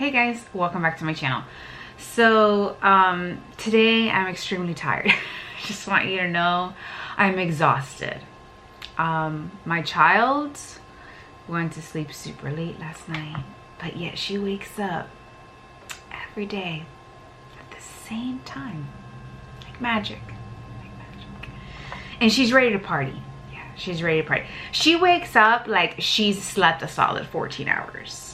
Hey guys, welcome back to my channel. So today I'm extremely tired. Just want you to know I'm exhausted. My child went to sleep super late last night, but yet she wakes up every day at the same time, like magic, and she's ready to party. Yeah, she's ready to party. She wakes up like she's slept a solid 14 hours.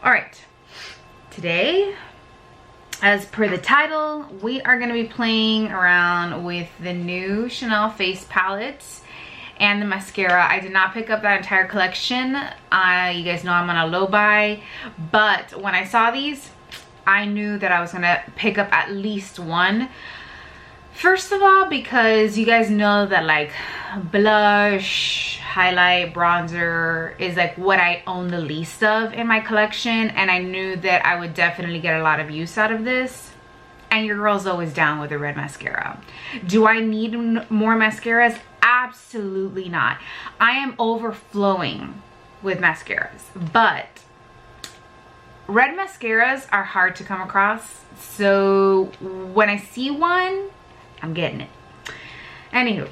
All right, today, as per the title, we are going to be playing around with the new Chanel face palettes and the mascara. I did not pick up that entire collection. You guys know I'm on a low buy, but when I saw these, I knew that I was going to pick up at least one. First of all, because you guys know that like blush, highlight, bronzer is like what I own the least of in my collection, and I knew that I would definitely get a lot of use out of this. And your girl's always down with a red mascara. Do I need more mascaras? Absolutely not. I am overflowing with mascaras, but red mascaras are hard to come across, so when I see one, I'm getting it. Anywho,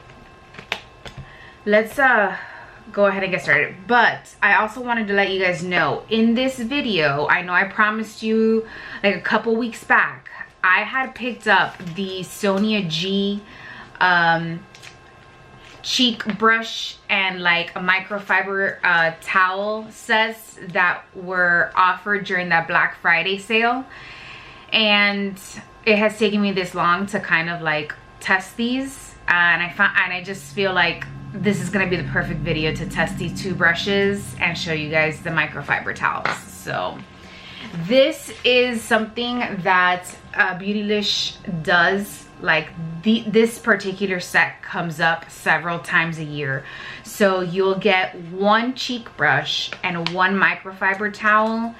let's go ahead and get started. But I also wanted to let you guys know, in this video, I know I promised you like a couple weeks back, I had picked up the Sonia G cheek brush and like a microfiber towel sets that were offered during that Black Friday sale. And it has taken me this long to kind of like test these, and I just feel like this is gonna be the perfect video to test these two brushes and show you guys the microfiber towels. So this is something that Beautylish does. Like this particular set comes up several times a year, so you'll get one cheek brush and one microfiber towel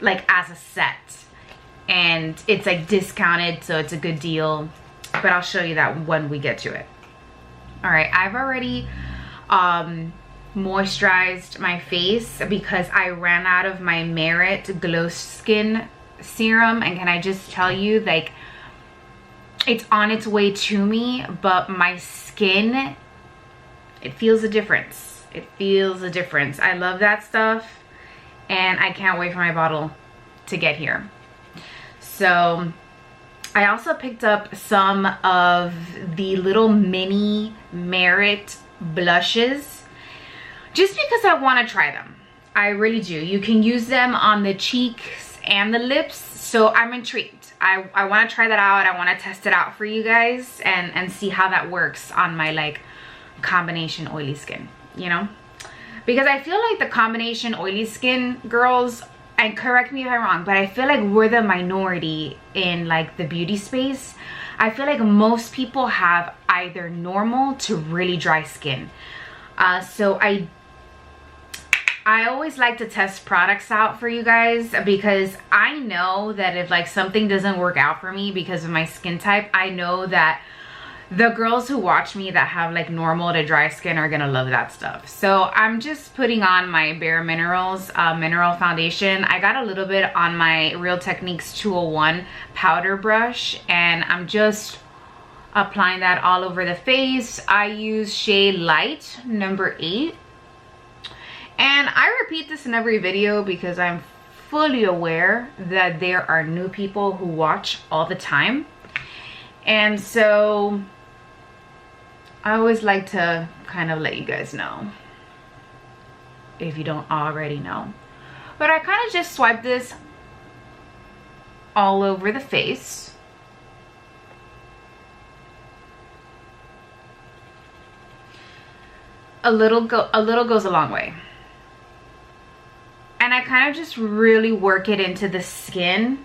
like as a set, and it's like discounted, so it's a good deal, but I'll show you that when we get to it. All right, I've already moisturized my face because I ran out of my Merit Glow Skin serum, and can I just tell you, like, it's on its way to me, but my skin, it feels a difference. It feels a difference. I love that stuff, and I can't wait for my bottle to get here. So I also picked up some of the little mini Merit blushes just because I want to try them. I really do. You can use them on the cheeks and the lips, so I'm intrigued. I want to try that out. I want to test it out for you guys and see how that works on my like combination oily skin, you know? Because I feel like the combination oily skin girls, and correct me if I'm wrong, but I feel like we're the minority in like the beauty space. I feel like most people have either normal to really dry skin. So I always like to test products out for you guys, because I know that if like something doesn't work out for me because of my skin type, I know that the girls who watch me that have like normal to dry skin are gonna love that stuff. So I'm just putting on my Bare Minerals mineral foundation. I got a little bit on my Real Techniques 201 powder brush, and I'm just applying that all over the face. I use shade Light number 8. And I repeat this in every video because I'm fully aware that there are new people who watch all the time. And so I always like to kind of let you guys know, if you don't already know. But I kind of just swipe this all over the face. A little goes a long way. And I kind of just really work it into the skin.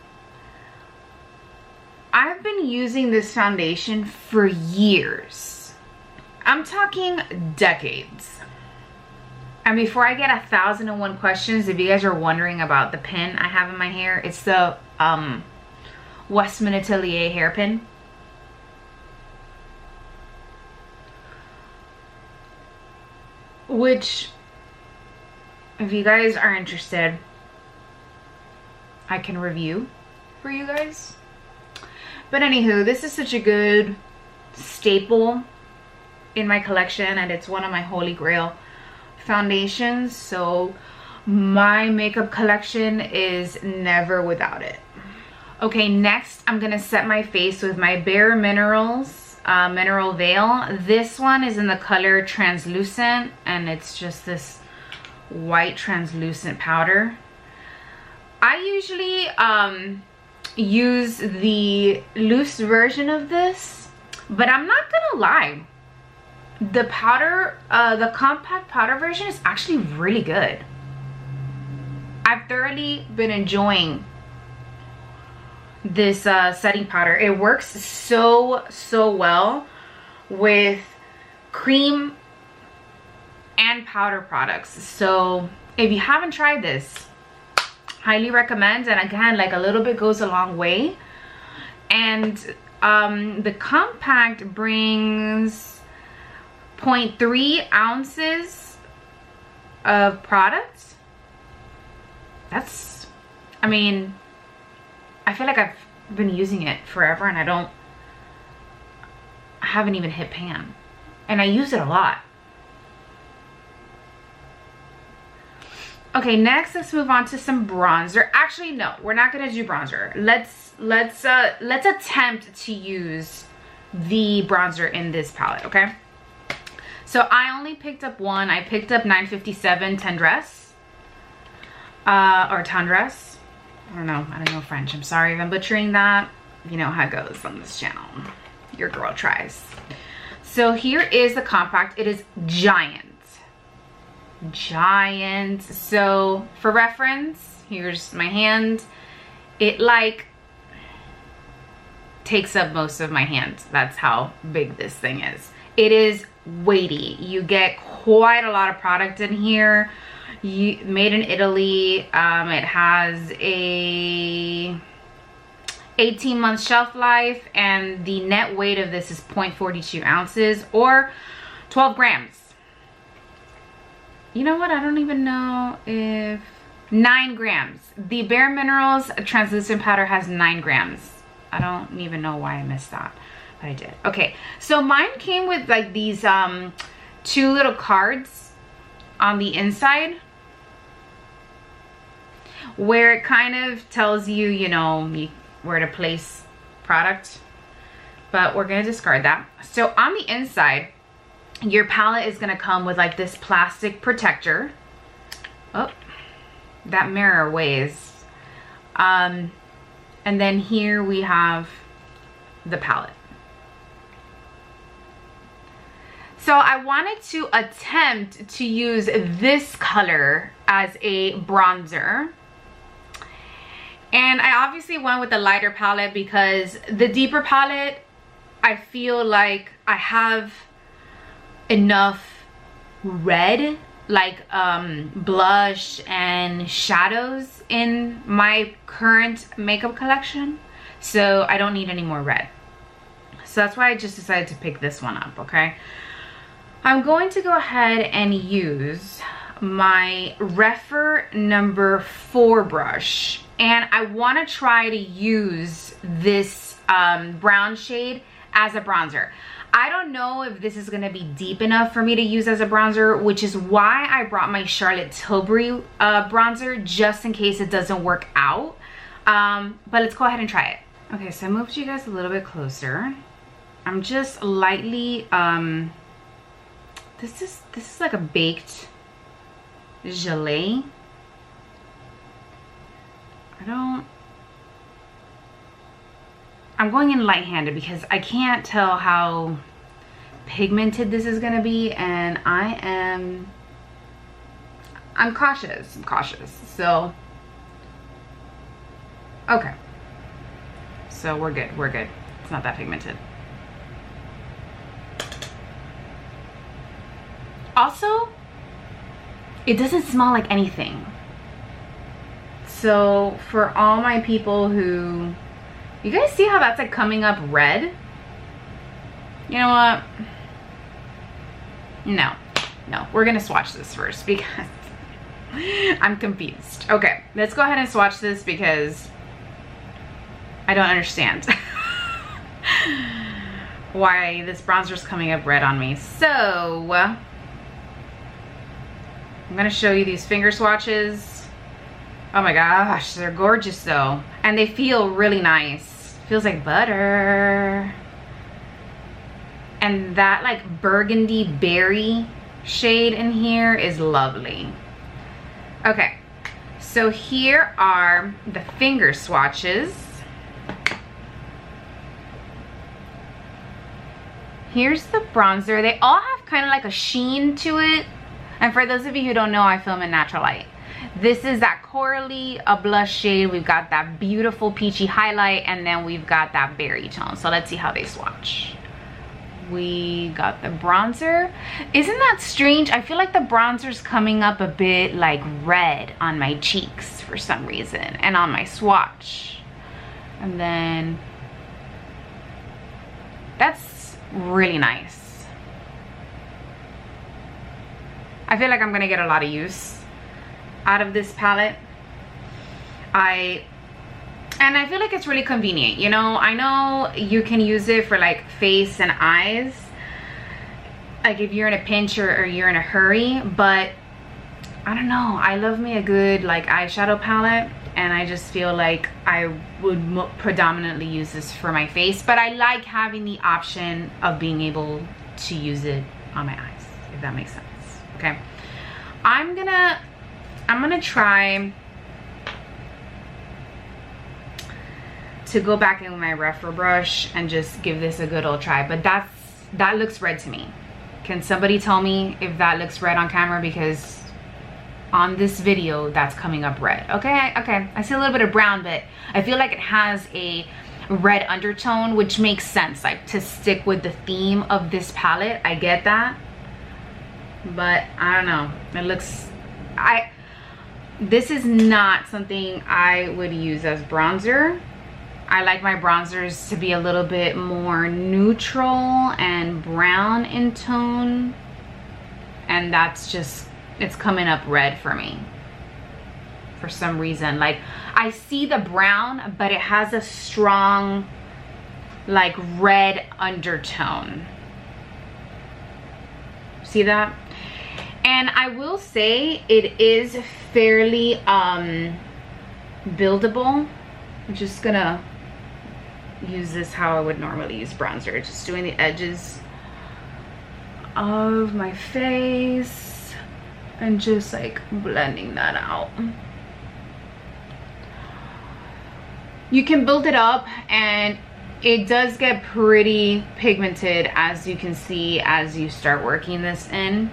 I've been using this foundation for years. I'm talking decades. And before I get 1,001 questions, if you guys are wondering about the pin I have in my hair, it's the Westman Atelier hairpin. Which if you guys are interested, I can review for you guys. But anywho, this is such a good staple in my collection, and it's one of my holy grail foundations, so my makeup collection is never without it. Okay, next I'm gonna set my face with my Bare Minerals Mineral Veil. This one is in the color Translucent, and it's just this white translucent powder. I usually use the loose version of this, but I'm not gonna lie, the powder, the compact powder version is actually really good. I've thoroughly been enjoying this setting powder. It works so well with cream and powder products. So if you haven't tried this, highly recommend. And again, like, a little bit goes a long way. And the compact brings 0.3 ounces of product. That's, I mean, I feel like I've been using it forever, and I haven't even hit pan, and I use it a lot. Okay, next let's move on to some bronzer. Actually, no, we're not gonna do bronzer. Let's attempt to use the bronzer in this palette, okay? So I only picked up one. I picked up 957 Tendresse. Or Tendresse. I don't know French. I'm sorry if I'm butchering that. You know how it goes on this channel. Your girl tries. So here is the compact. It is giant. So for reference, here's my hand. It like takes up most of my hand. That's how big this thing is. It is weighty. You get quite a lot of product in here. Made in Italy. It has a 18-month shelf life, and the net weight of this is 0.42 ounces or 12 grams. You know what? I don't even know if 9 grams. The Bare Minerals translucent powder has 9 grams. I don't even know why I missed that, but I did. Okay, so mine came with like these 2 little cards on the inside, where it kind of tells you, you know, where to place product, but we're gonna discard that. So on the inside, your palette is gonna come with like this plastic protector. Oh, that mirror weighs. And then here we have the palette. So I wanted to attempt to use this color as a bronzer. And I obviously went with the lighter palette because the deeper palette, I feel like I have enough red, like blush and shadows in my current makeup collection. So I don't need any more red. So that's why I just decided to pick this one up, okay? I'm going to go ahead and use my Refer number 4 brush. And I want to try to use this brown shade as a bronzer. I don't know if this is going to be deep enough for me to use as a bronzer, which is why I brought my Charlotte Tilbury bronzer, just in case it doesn't work out. But let's go ahead and try it. Okay, so I moved you guys a little bit closer. I'm just lightly, this is like a baked gelée. I'm going in light-handed because I can't tell how pigmented this is gonna be, and I'm cautious. So okay, so we're good. It's not that pigmented. Also, it doesn't smell like anything. So for all my people who, you guys see how that's like coming up red? You know what? No, we're gonna swatch this first because I'm confused. Okay, let's go ahead and swatch this because I don't understand why this bronzer is coming up red on me. So I'm gonna show you these finger swatches. Oh my gosh, they're gorgeous though. And they feel really nice. Feels like butter. And that like burgundy berry shade in here is lovely. Okay, so here are the finger swatches. Here's the bronzer. They all have kind of like a sheen to it. And for those of you who don't know, I film in natural light. This is that corally, a blush shade. We've got that beautiful peachy highlight, and then we've got that berry tone. So let's see how they swatch. We got the bronzer. Isn't that strange? I feel like the bronzer's coming up a bit like red on my cheeks for some reason, and on my swatch. And then that's really nice. I feel like I'm gonna get a lot of use out of this palette. And I feel like it's really convenient, you know. I know you can use it for like face and eyes, like if you're in a pinch or you're in a hurry, but I don't know, I love me a good like eyeshadow palette, and I just feel like I would predominantly use this for my face, but I like having the option of being able to use it on my eyes, if that makes sense. Okay, I'm gonna try to go back in with my rougher brush and just give this a good old try, but that looks red to me. Can somebody tell me if that looks red on camera? Because on this video that's coming up red. Okay, I see a little bit of brown, but I feel like it has a red undertone, which makes sense, like to stick with the theme of this palette. I get that, but I don't know, it looks, this is not something I would use as bronzer. I like my bronzers to be a little bit more neutral and brown in tone, and that's just, it's coming up red for me for some reason. Like I see the brown, but it has a strong like red undertone. See that? And I will say it is fairly buildable. I'm just gonna use this how I would normally use bronzer, just doing the edges of my face and just like blending that out. You can build it up, and it does get pretty pigmented, as you can see as you start working this in.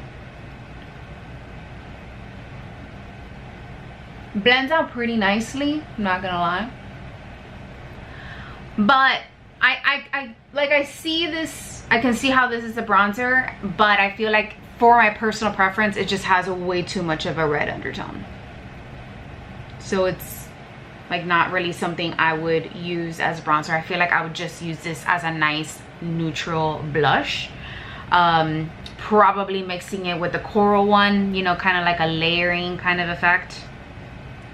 Blends out pretty nicely, I'm not gonna lie. But I see this, I can see how this is a bronzer, but I feel like for my personal preference, it just has a way too much of a red undertone. So it's like not really something I would use as bronzer. I feel like I would just use this as a nice neutral blush. Probably mixing it with the coral one, you know, kind of like a layering kind of effect.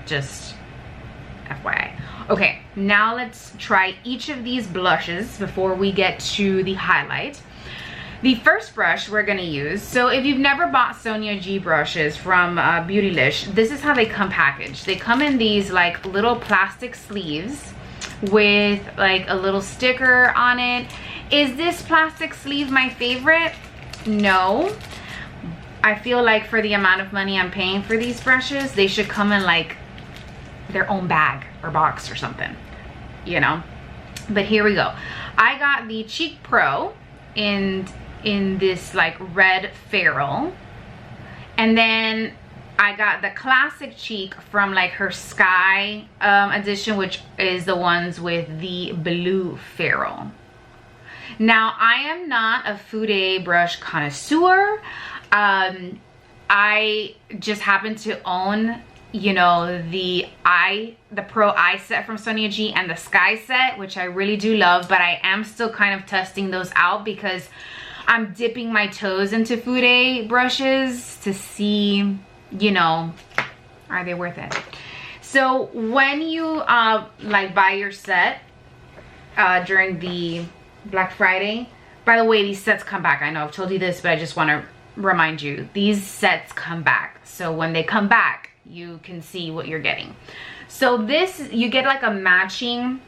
Just FYI. Okay, now let's try each of these blushes before we get to the highlight. The first brush we're gonna use, so if you've never bought Sonia G brushes from Beautylish, this is how they come packaged. They come in these like little plastic sleeves with like a little sticker on it. Is this plastic sleeve my favorite? No. I feel like for the amount of money I'm paying for these brushes, they should come in like their own bag or box or something, you know. But here we go. I got the Cheek Pro in this like red ferrule, and then I got the classic cheek from like her Sky edition, which is the ones with the blue ferrule. Now I am not a Fude brush connoisseur. I just happen to own, you know, the Pro Eye set from Sonia G and the Sky set, which I really do love, but I am still kind of testing those out because I'm dipping my toes into Fude brushes to see, you know, Are they worth it? So when you like buy your set during the Black Friday, by the way, these sets come back. I know I've told you this, but I just want to remind you, these sets come back. So when they come back, you can see what you're getting. So this, you get like a matching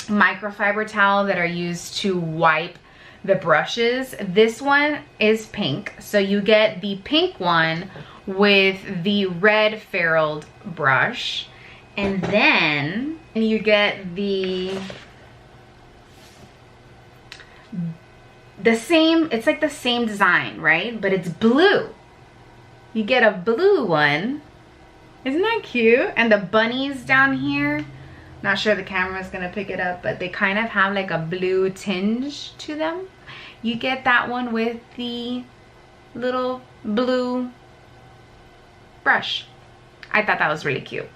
microfiber towel that are used to wipe the brushes. This one is pink, so you get the pink one with the red ferruled brush, and then you get the same, it's like the same design, right? But it's blue. You get a blue one. Isn't that cute? And the bunnies down here, not sure the camera's gonna pick it up, but they kind of have like a blue tinge to them. You get that one with the little blue brush. I thought that was really cute.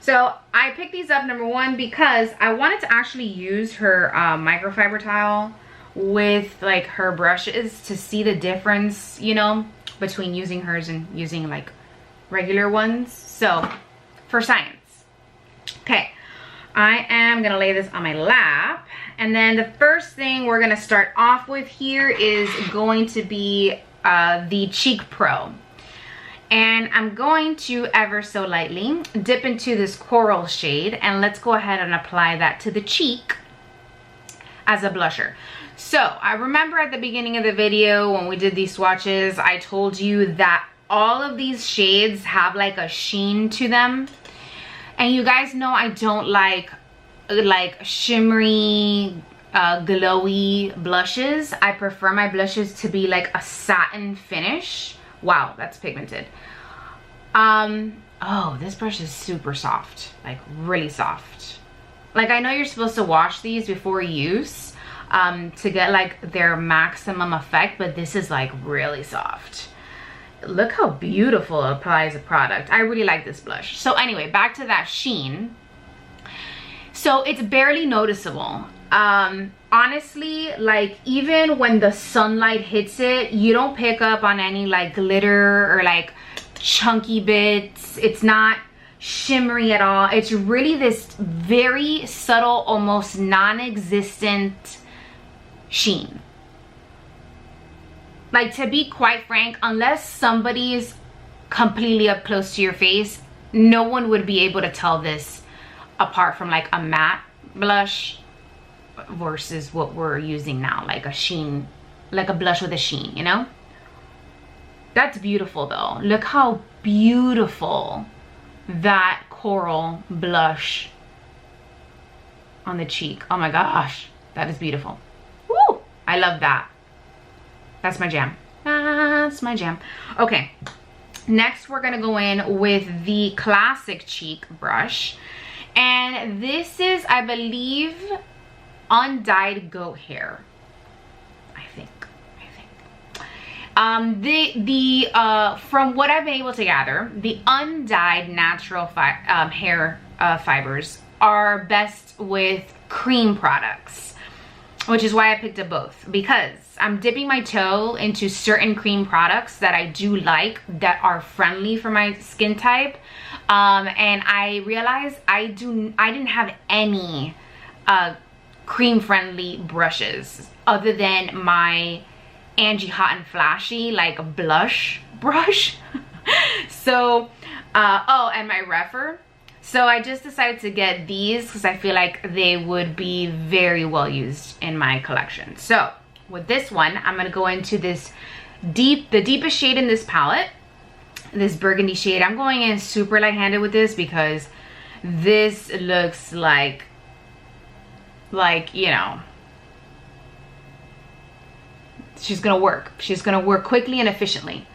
So I picked these up, number one, because I wanted to actually use her microfiber towel with like her brushes to see the difference, you know, between using hers and using like regular ones. So for science. Okay, I am gonna lay this on my lap, and then the first thing we're gonna start off with here is going to be the Cheek Pro. And I'm going to ever so lightly dip into this coral shade, and let's go ahead and apply that to the cheek as a blusher. So I remember at the beginning of the video when we did these swatches, I told you that all of these shades have like a sheen to them. And you guys know I don't like shimmery, glowy blushes. I prefer my blushes to be like a satin finish. Wow, that's pigmented. Oh, this brush is super soft, like really soft. Like, I know you're supposed to wash these before use to get like their maximum effect, but this is like really soft. Look how beautiful it applies the product. I really like this blush. So anyway, back to that sheen. So it's barely noticeable. Honestly, like even when the sunlight hits it, you don't pick up on any like glitter or like chunky bits. It's not shimmery at all. It's really this very subtle, almost non-existent sheen. Like, to be quite frank, unless somebody's completely up close to your face, no one would be able to tell this apart from like a matte blush versus what we're using now, like a sheen, like a blush with a sheen, you know? That's beautiful though. Look how beautiful that coral blush on the cheek. Oh my gosh, that is beautiful. Woo! I love that. That's my jam. That's my jam. Okay, next we're gonna go in with the classic cheek brush. And this is, I believe, undyed goat hair. I think. From what I've been able to gather, the undyed natural hair fibers are best with cream products, which is why I picked up both, because I'm dipping my toe into certain cream products that I do like, that are friendly for my skin type, and I realized I didn't have any cream friendly brushes other than my Angie Hot and Flashy like blush brush. So oh, and my Refer. So I just decided to get these because I feel like they would be very well used in my collection. So with this one, I'm gonna go into this the deepest shade in this palette, this burgundy shade. I'm going in super light-handed with this because this looks like, you know, she's gonna work quickly and efficiently.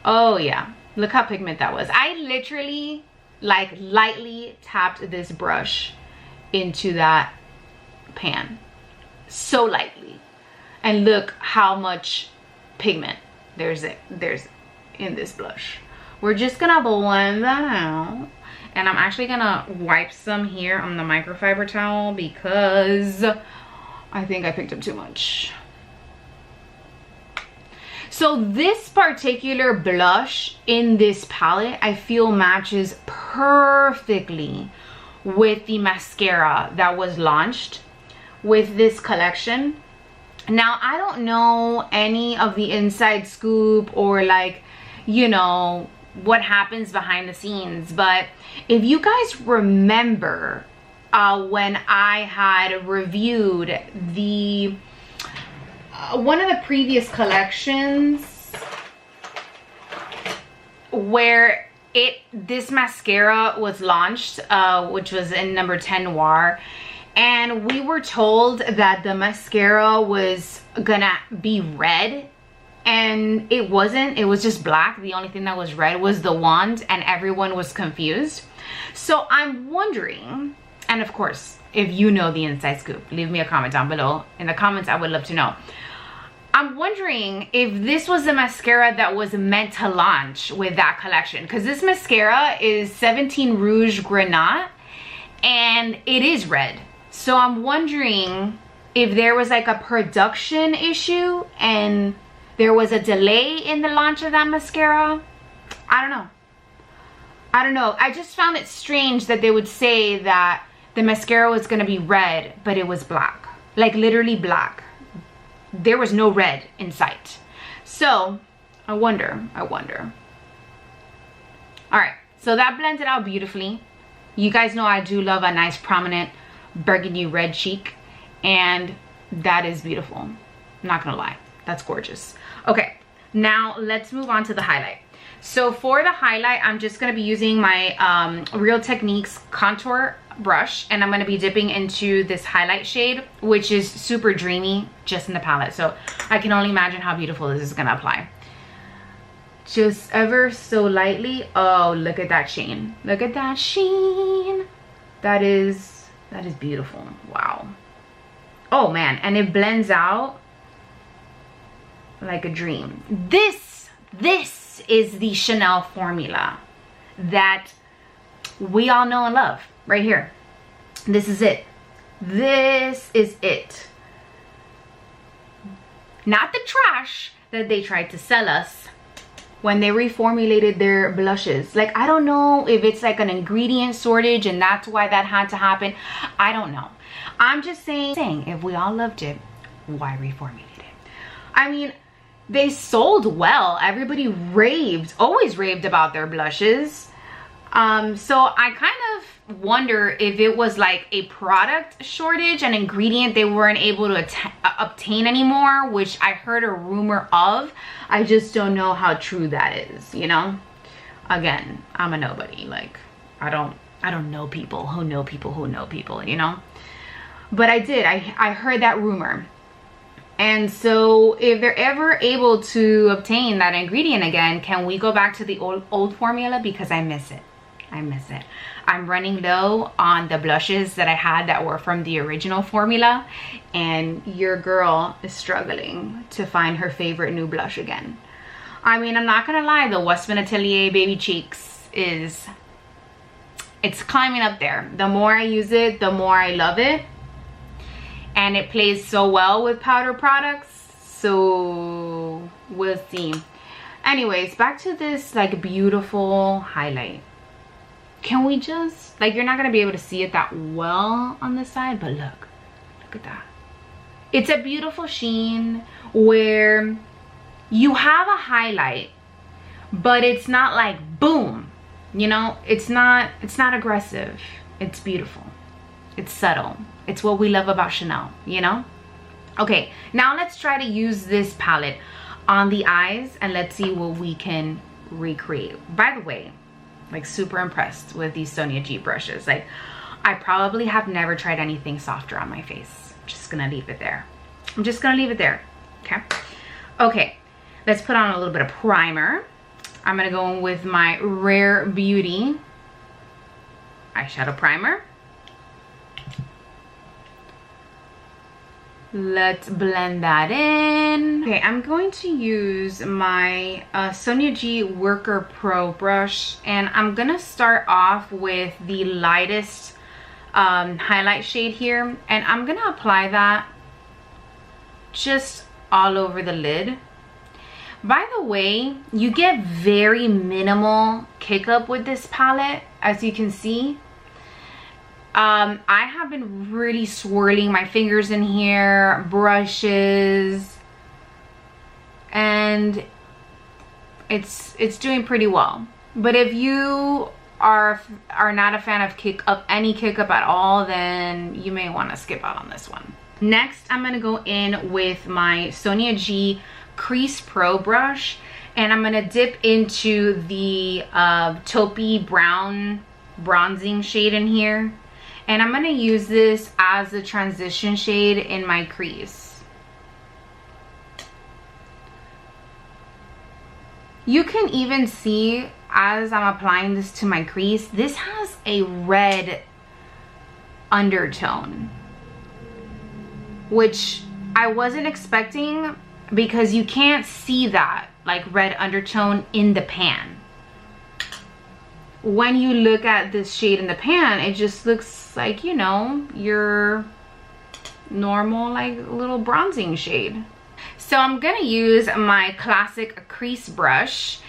Oh yeah, look how pigment that was. I literally like lightly tapped this brush into that pan, so lightly, and look how much pigment there's in this blush. We're just gonna blend that out, and I'm actually gonna wipe some here on the microfiber towel because I think I picked up too much. So this particular blush in this palette, I feel matches perfectly with the mascara that was launched with this collection. Now, I don't know any of the inside scoop or like, you know, what happens behind the scenes, but if you guys remember when I had reviewed the one of the previous collections where this mascara was launched, which was in number 10 Noir, and we were told that the mascara was gonna be red, and it wasn't. It was just black. The only thing that was red was the wand, and everyone was confused. So I'm wondering, and of course, if you know the inside scoop, leave me a comment down below. In the comments, I would love to know. I'm wondering if this was a mascara that was meant to launch with that collection, because this mascara is 17 Rouge Grenat and it is red. So I'm wondering if there was like a production issue and there was a delay in the launch of that mascara. I don't know. I don't know. I just found it strange that they would say that the mascara was going to be red, but it was black. Like literally black. There was no red in sight. So I wonder. All right, so that blended out beautifully. You guys know I do love a nice prominent burgundy red cheek, and that is beautiful. I'm not gonna lie, that's gorgeous. Okay, now let's move on to the highlight. So for the highlight, I'm just gonna be using my Real Techniques contour brush, and I'm going to be dipping into this highlight shade, which is super dreamy, just in the palette. So I can only imagine how beautiful this is going to apply. Just ever so lightly. Oh, look at that sheen. Look at that sheen. That is beautiful. Wow. Oh man, and it blends out like a dream. This is the Chanel formula that we all know and love. Right here. This is it. This is it. Not the trash that they tried to sell us when they reformulated their blushes. Like, I don't know if it's like an ingredient shortage and that's why that had to happen. I don't know. I'm just saying if we all loved it, why reformulate it? I mean, they sold well. Everybody always raved about their blushes. So I kind of wonder if it was like a product shortage, an ingredient they weren't able to obtain anymore, which I heard a rumor of. I just don't know how true that is, you know? Again, I'm a nobody. Like, I don't know people who know people who know people, you know? But I did. I heard that rumor. And so if they're ever able to obtain that ingredient again, can we go back to the old formula? Because I miss it. I miss it. I'm running low on the blushes that I had that were from the original formula, and your girl is struggling to find her favorite new blush again. I mean, I'm not gonna lie, the Westman Atelier Baby Cheeks it's climbing up there. The more I use it, the more I love it, and it plays so well with powder products, so we'll see. Anyways, back to this like beautiful highlight. Can we just, like, you're not gonna be able to see it that well on this side, but look at that. It's a beautiful sheen where you have a highlight, but it's not like boom, you know? It's not aggressive. It's beautiful. It's subtle. It's what we love about Chanel, you know? Okay, now let's try to use this palette on the eyes and let's see what we can recreate. By the way, like, super impressed with these Sonia G brushes. Like, I probably have never tried anything softer on my face. Just gonna leave it there. I'm just gonna leave it there. Okay, let's put on a little bit of primer. I'm gonna go in with my Rare Beauty eyeshadow primer. Let's blend that in. Okay, I'm going to use my Sonia G Worker Pro brush, and I'm gonna start off with the lightest highlight shade here, and I'm gonna apply that just all over the lid. By the way, you get very minimal kick up with this palette, as you can see. I have been really swirling my fingers in here, brushes, and it's doing pretty well. But if you are not a fan of any kick up at all, then you may want to skip out on this one. Next, I'm gonna go in with my Sonia G Crease Pro brush, and I'm gonna dip into the taupey brown bronzing shade in here, and I'm gonna use this as a transition shade in my crease. You can even see as I'm applying this to my crease, this has a red undertone, which I wasn't expecting, because you can't see that like red undertone in the pan. When you look at this shade in the pan, it just looks like, you know, your normal like little bronzing shade. So I'm gonna use my classic crease brush,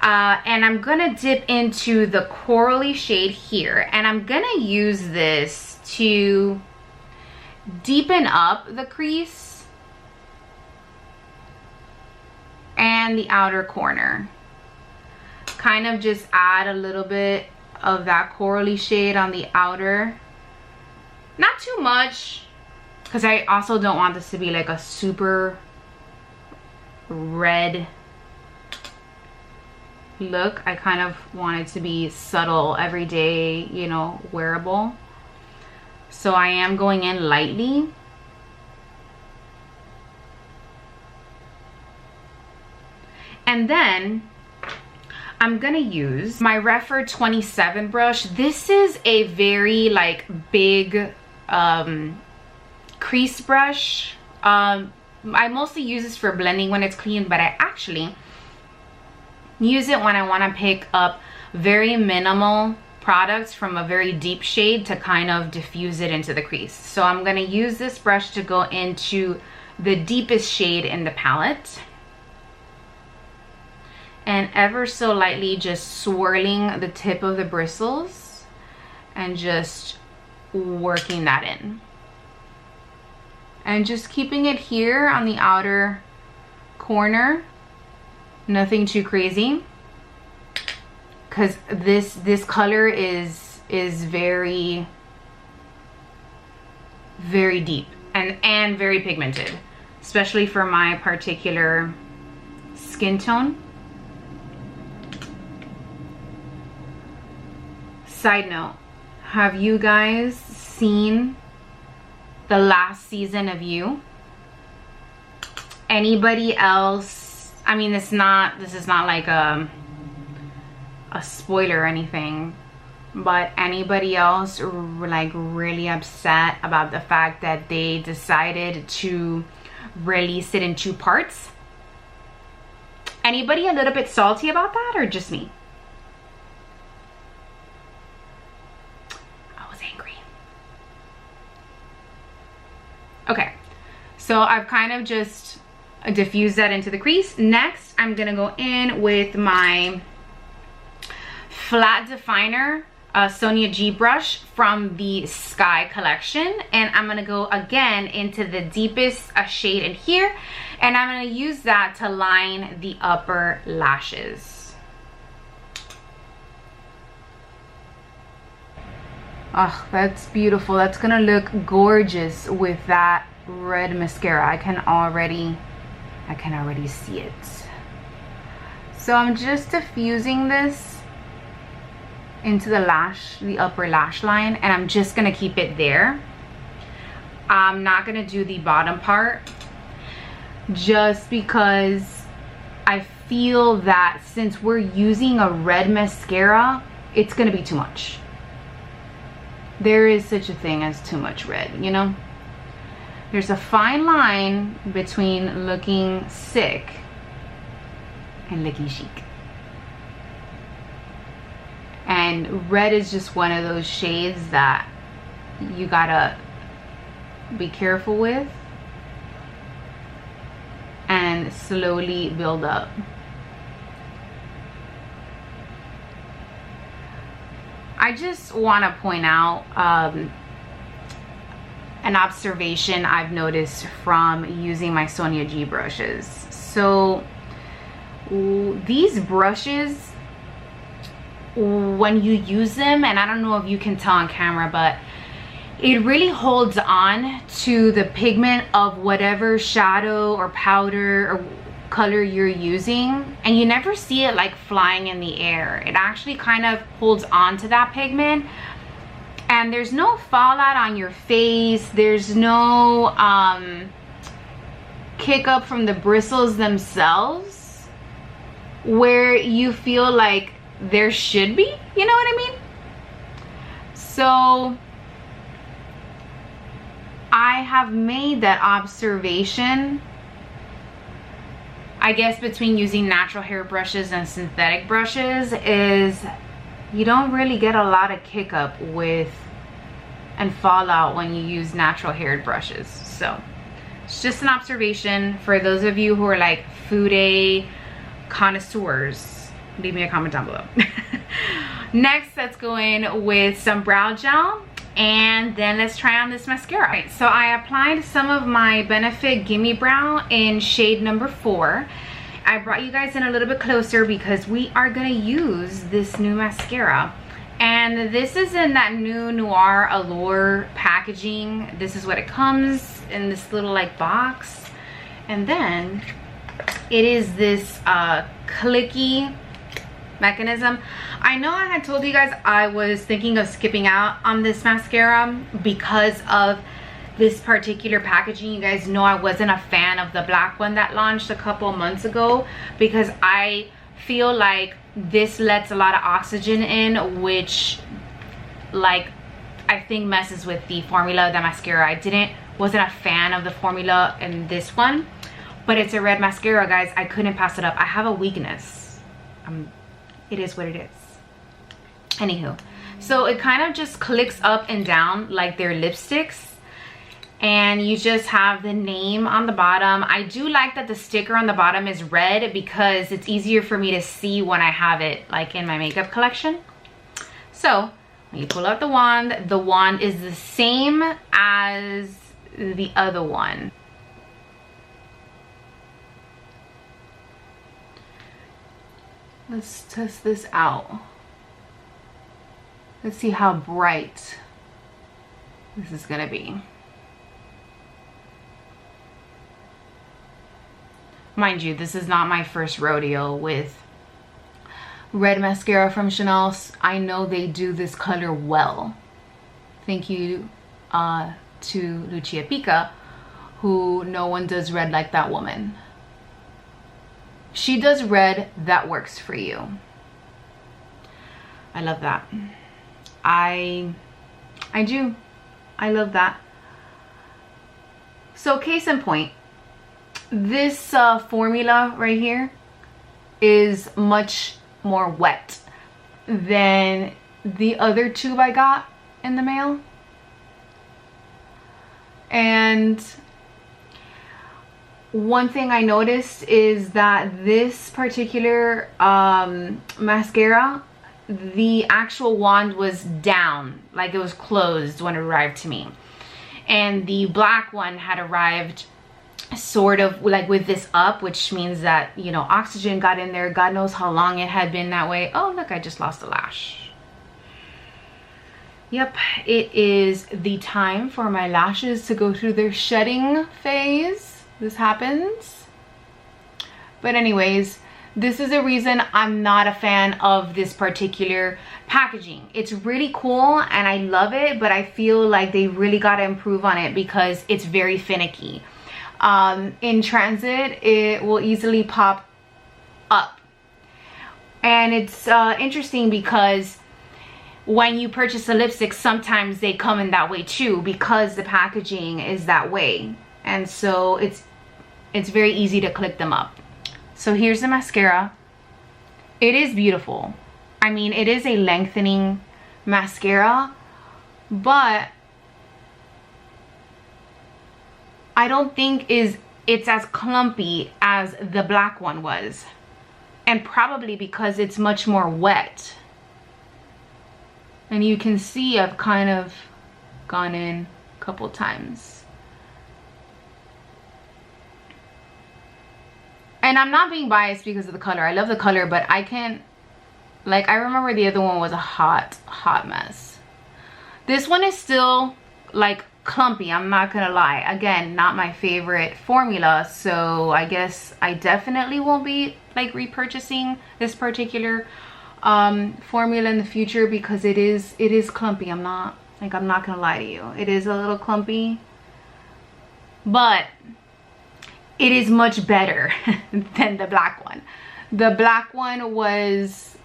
and I'm gonna dip into the corally shade here, and I'm gonna use this to deepen up the crease and the outer corner. Kind of just add a little bit of that corally shade on the outer. Not too much, because I also don't want this to be like a super red look. I kind of want it to be subtle, everyday, you know, wearable. So I am going in lightly. And then I'm gonna use my Refer 27 brush. This is a very like big crease brush. I mostly use this for blending when it's clean, but I actually use it when I want to pick up very minimal products from a very deep shade to kind of diffuse it into the crease. So I'm gonna use this brush to go into the deepest shade in the palette, and ever so lightly just swirling the tip of the bristles and just working that in. And just keeping it here on the outer corner, nothing too crazy, because this color is very, very deep and very pigmented, especially for my particular skin tone. Side note, have you guys seen the last season of You? Anybody else? I mean, this is not like a spoiler or anything, but anybody else like really upset about the fact that they decided to release it in 2 parts? Anybody a little bit salty about that, or just me? Okay, so I've kind of just diffused that into the crease. Next, I'm gonna go in with my flat definer Sonia G brush from the Sky collection, and I'm gonna go again into the deepest shade in here, and I'm gonna use that to line the upper lashes. Oh, that's beautiful. That's gonna look gorgeous with that red mascara. I can already see it. So I'm just diffusing this into the upper lash line, and I'm just gonna keep it there. I'm not gonna do the bottom part, just because I feel that since we're using a red mascara, it's gonna be too much. There is such a thing as too much red, you know? There's a fine line between looking sick and looking chic. And red is just one of those shades that you gotta be careful with. And slowly build up. I just want to point out an observation I've noticed from using my Sonia G brushes. So these brushes, when you use them, and I don't know if you can tell on camera, but it really holds on to the pigment of whatever shadow or powder or color you're using, and you never see it like flying in the air. It actually kind of holds on to that pigment, and there's no fallout on your face. There's no kick up from the bristles themselves where you feel like there should be, you know what I mean? So I have made that observation, I guess, between using natural hair brushes and synthetic brushes, is you don't really get a lot of kick up with and fallout when you use natural haired brushes. So it's just an observation for those of you who are like foodie connoisseurs. Leave me a comment down below. Next, let's go in with some brow gel, and then let's try on this mascara. Right, so I applied some of my Benefit Gimme Brow in shade number 4. I brought you guys in a little bit closer because we are gonna use this new mascara. And this is in that new Noir Allure packaging. This is what it comes in, this little like box. And then it is this clicky mechanism. I know I had told you guys I was thinking of skipping out on this mascara because of this particular packaging. You guys know I wasn't a fan of the black one that launched a couple months ago because I feel like this lets a lot of oxygen in, which like I think messes with the formula of the mascara. I wasn't a fan of the formula in this one, but it's a red mascara, guys. I couldn't pass it up. I have a weakness. It is what it is. Anywho, so it kind of just clicks up and down like their lipsticks, and you just have the name on the bottom. I do like that the sticker on the bottom is red because it's easier for me to see when I have it like in my makeup collection. So when you pull out the wand is the same as the other one. Let's test this out. Let's see how bright this is gonna be. Mind you, this is not my first rodeo with red mascara from Chanel. I know they do this color well. Thank you to Lucia Pica, who no one does red like that woman. She does red that works for you. I love that. I do. I love that. So case in point, this formula right here is much more wet than the other tube I got in the mail. And one thing I noticed is that this particular mascara, the actual wand was down, like it was closed when it arrived to me. And the black one had arrived sort of like with this up, which means that, you know, oxygen got in there. God knows how long it had been that way. Oh, look, I just lost a lash. Yep, it is the time for my lashes to go through their shedding phase. This happens. But anyways, this is a reason I'm not a fan of this particular packaging. It's really cool and I love it, but I feel like they really got to improve on it because it's very finicky. In transit, it will easily pop up. And it's interesting because when you purchase a lipstick, sometimes they come in that way too because the packaging is that way. And so it's very easy to click them up. So here's the mascara. It is beautiful. I mean, it is a lengthening mascara, but I don't think is it's as clumpy as the black one was. And probably because it's much more wet. And you can see I've kind of gone in a couple times. And I'm not being biased because of the color. I love the color, but I can't, like, I remember the other one was a hot mess. This one is still like clumpy, I'm not gonna lie. Again, not my favorite formula, so I guess I definitely won't be like repurchasing this particular formula in the future because it is clumpy. I'm not gonna lie to you. It is a little clumpy, but it is much better than the black one. The black one was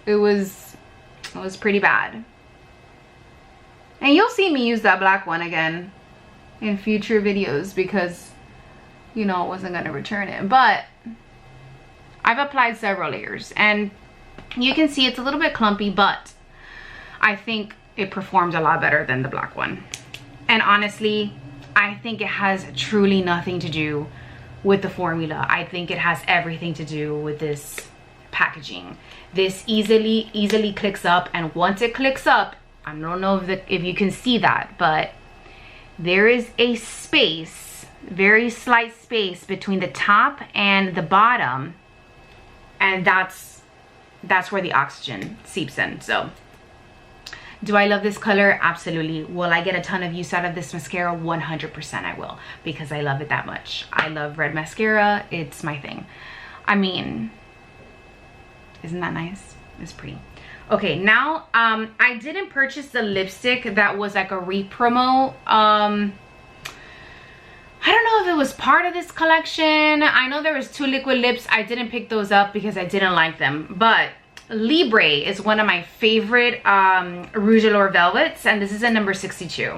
pretty bad. And you'll see me use that black one again in future videos because, you know, I wasn't gonna return it. But I've applied several layers and you can see it's a little bit clumpy, but I think it performs a lot better than the black one. And honestly, I think it has truly nothing to do with the formula. I think it has everything to do with this packaging. This easily clicks up, and once it clicks up, I don't know if you can see that, but there is a space, very slight space between the top and the bottom, and that's where the oxygen seeps in. So do I love this color? Absolutely. Will I get a ton of use out of this mascara? 100% I will, because I love it that much. I love red mascara. It's my thing. I mean, isn't that nice? It's pretty. Okay, now I didn't purchase the lipstick that was like a re-promo. I don't know if it was part of this collection. I know there was 2 liquid lips. I didn't pick those up because I didn't like them. But Libre is one of my favorite Rouge Allure Velvets, and this is a number 62.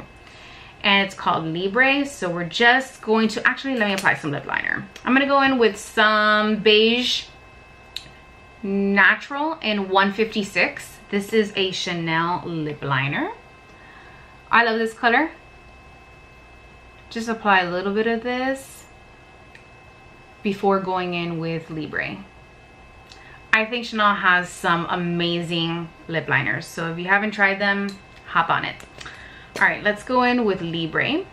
And it's called Libre. So we're just going to, actually let me apply some lip liner. I'm gonna go in with some beige natural in 156. This is a Chanel lip liner. I love this color. Just apply a little bit of this before going in with Libre. I think Chanel has some amazing lip liners, so if you haven't tried them, hop on it. All right, let's go in with Libre,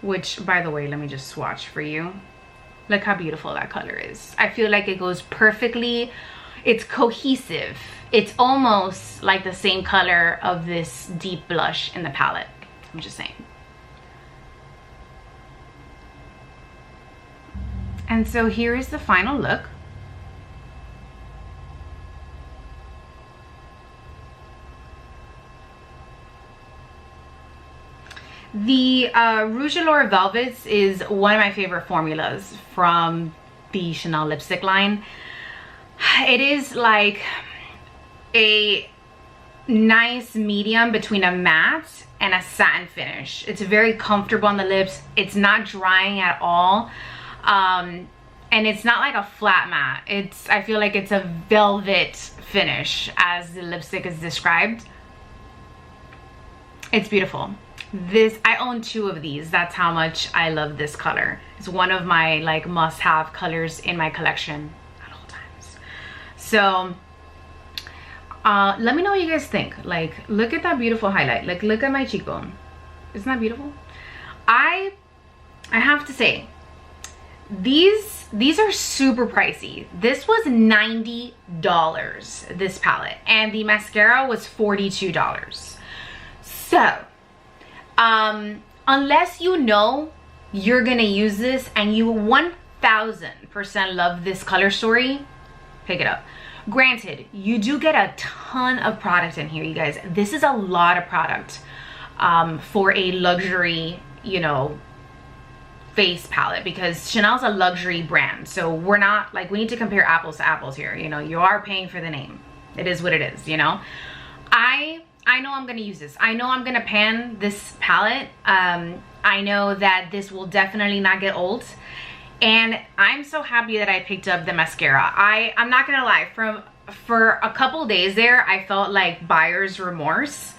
which, by the way, let me just swatch for you. Look how beautiful that color is. I feel like it goes perfectly. It's cohesive. It's almost like the same color of this deep blush in the palette. I'm just saying. And so here is the final look. The Rouge Allure Velvets is one of my favorite formulas from the Chanel lipstick line. It is like a nice medium between a matte and a satin finish. It's very comfortable on the lips. It's not drying at all. And it's not like a flat matte. I feel like it's a velvet finish as the lipstick is described. It's beautiful. I own 2 of these. That's how much I love this color. It's one of my like must-have colors in my collection at all times. So let me know what you guys think. Like, look at that beautiful highlight. Like, look at my cheekbone. Isn't that beautiful? I have to say, these are super pricey. This was $90, this palette, and the mascara was $42. So unless you know you're gonna use this and you 1000% love this color story, pick it up. Granted, you do get a ton of product in here, you guys. This is a lot of product for a luxury, you know, face palette, because Chanel's a luxury brand. So we're not like, we need to compare apples to apples here. You know, you are paying for the name. It is what it is, you know. I know I'm gonna use this. I know I'm gonna pan this palette. I know that this will definitely not get old. And I'm so happy that I picked up the mascara. I'm not gonna lie, for a couple days there, I felt like buyer's remorse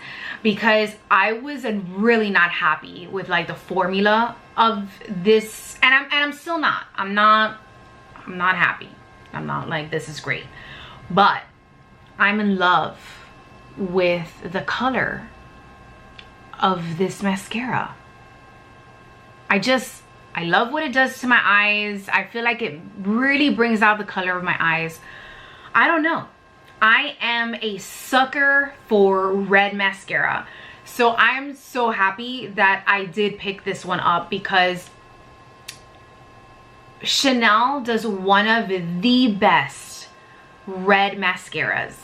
because I was really not happy with like the formula of this, and I'm still not. I'm not happy. I'm not like, this is great, but I'm in love with the color of this mascara. I love what it does to my eyes. I feel like it really brings out the color of my eyes. I don't know. I am a sucker for red mascara. So I'm so happy that I did pick this one up, because Chanel does one of the best red mascaras.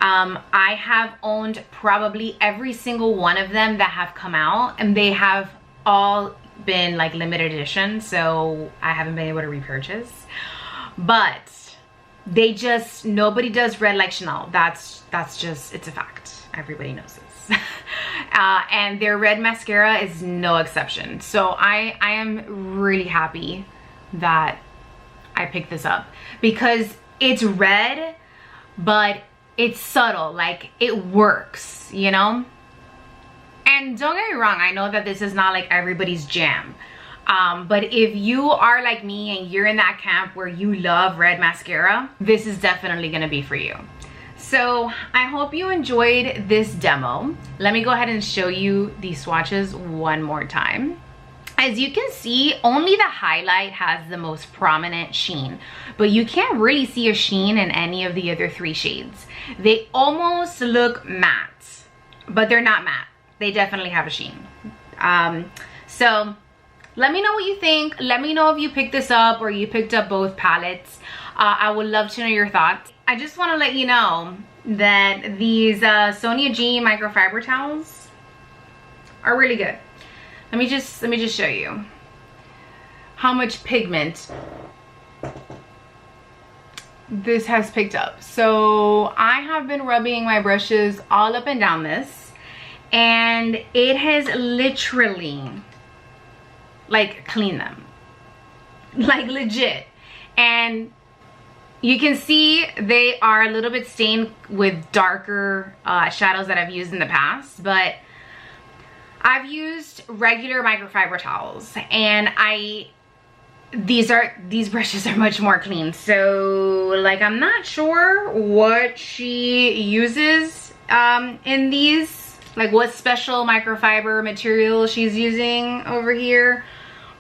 I have owned probably every single one of them that have come out, and they have all been like limited edition, so I haven't been able to repurchase. But they just, nobody does red like Chanel. That's just, it's a fact. Everybody knows this. And their red mascara is no exception. So I am really happy that I picked this up, because it's red, but it's subtle, like it works, you know? And don't get me wrong, I know that this is not like everybody's jam. But if you are like me and you're in that camp where you love red mascara, this is definitely gonna be for you. So I hope you enjoyed this demo. Let me go ahead and show you these swatches one more time. As you can see, only the highlight has the most prominent sheen, but you can't really see a sheen in any of the other 3 shades. They almost look matte, but they're not matte. They definitely have a sheen. So let me know what you think. Let me know if you picked this up or you picked up both palettes. I would love to know your thoughts. I just want to let you know that these Sonia G microfiber towels are really good. Let me just show you how much pigment this has picked up. So I have been rubbing my brushes all up and down this, and it has literally like cleaned them, like legit. And you can see they are a little bit stained with darker shadows that I've used in the past, but I've used regular microfiber towels, and these brushes are much more clean. So like, I'm not sure what she uses in these, like what special microfiber material she's using over here,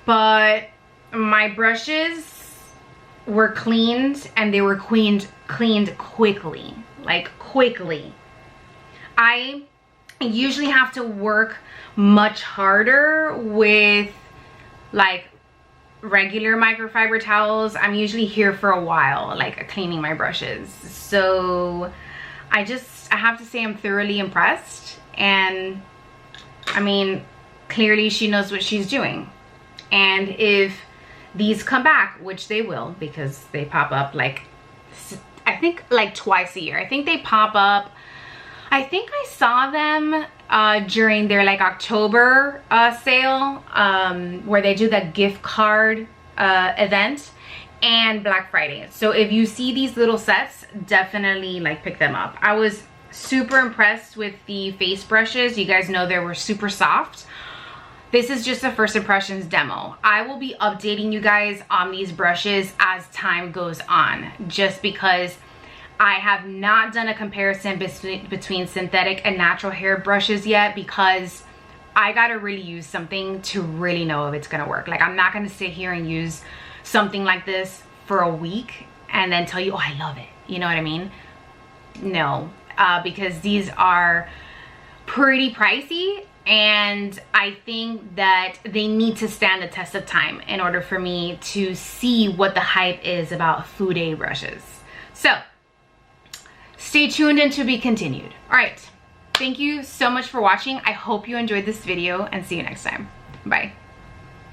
but my brushes were cleaned, and they were cleaned quickly, like quickly. I usually have to work much harder with like regular microfiber towels. I'm usually here for a while, like cleaning my brushes. So I have to say I'm thoroughly impressed. And I mean, clearly she knows what she's doing. And if these come back, which they will, because they pop up like, I think like twice a year. I think they pop up. I think I saw them during their like October sale, where they do that gift card event, and Black Friday. So if you see these little sets, definitely like pick them up. I was super impressed with the face brushes. You guys know they were super soft. This is just a first impressions demo. I will be updating you guys on these brushes as time goes on, just because I have not done a comparison between synthetic and natural hair brushes yet, because I gotta really use something to really know if it's gonna work. Like, I'm not gonna sit here and use something like this for a week and then tell you, oh, I love it. You know what I mean? No, because these are pretty pricey, and I think that they need to stand the test of time in order for me to see what the hype is about Fude brushes. So stay tuned and to be continued. All right, thank you so much for watching. I hope you enjoyed this video, and see you next time. Bye.